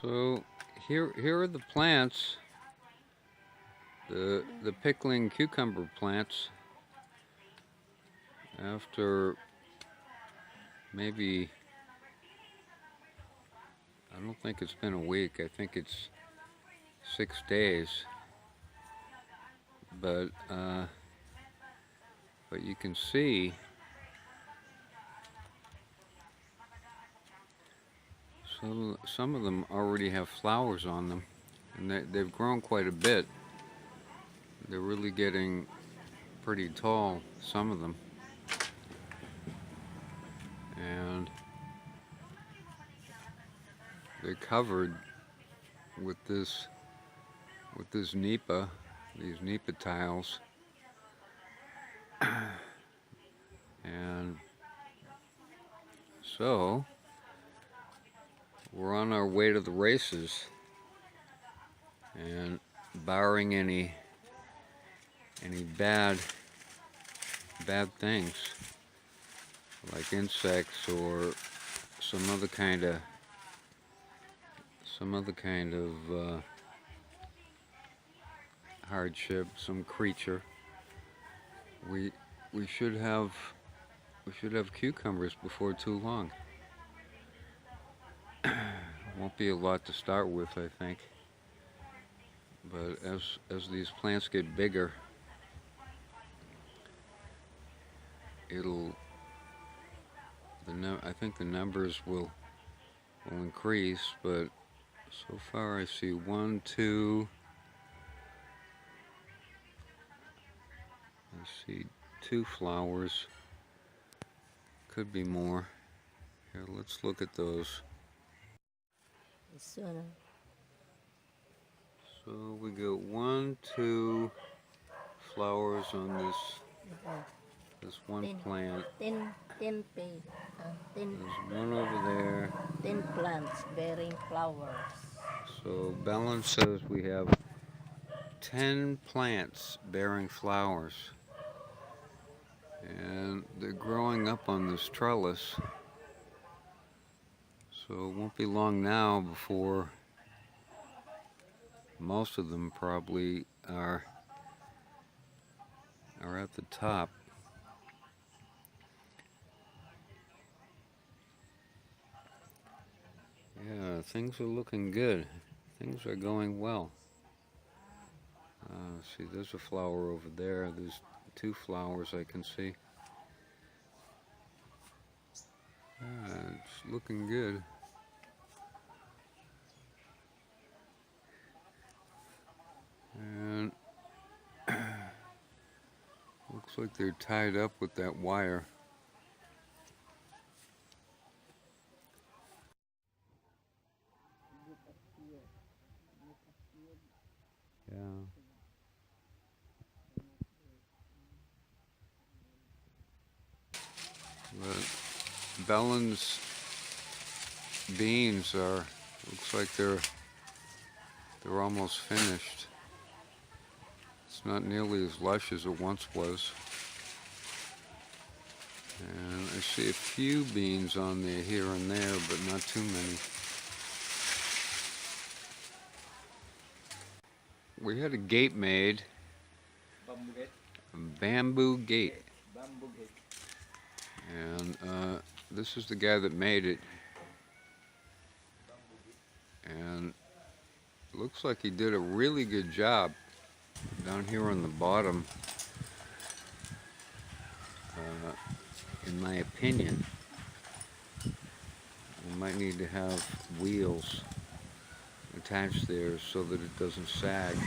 So here are the plants, the pickling cucumber plants. After maybe, I don't think it's been a week, I think it's 6 days, but you can see some of them already have flowers on them, and they've grown quite a bit. They're really getting pretty tall, some of them, and they're covered with this nipa, these nipa tiles, and so we're on our way to the races, and barring any bad things like insects or some other kind of hardship, some creature, we should have cucumbers before too long. Won't be a lot to start with, I think, but as these plants get bigger, I think the numbers will increase. But so far I see 1, 2, I see 2 flowers, could be more. Here, let's look at those. So we got 1, 2 flowers on this one plant. 10 There's one over there. 10 plants bearing flowers. So Belen says we have 10 plants bearing flowers, and they're growing up on this trellis. So it won't be long now before most of them probably are at the top. Yeah, things are looking good. Things are going well. See, there's a flower over there. There's 2 flowers I can see. Yeah, it's looking good. And looks like they're tied up with that wire. Yeah. But Belen's beans looks like they're almost finished. It's not nearly as lush as it once was. And I see a few beans on there here and there, but not too many. We had a gate made. Bamboo gate. And this is the guy that made it. And it looks like he did a really good job. Down here on the bottom, in my opinion, we might need to have wheels attached there so that it doesn't sag.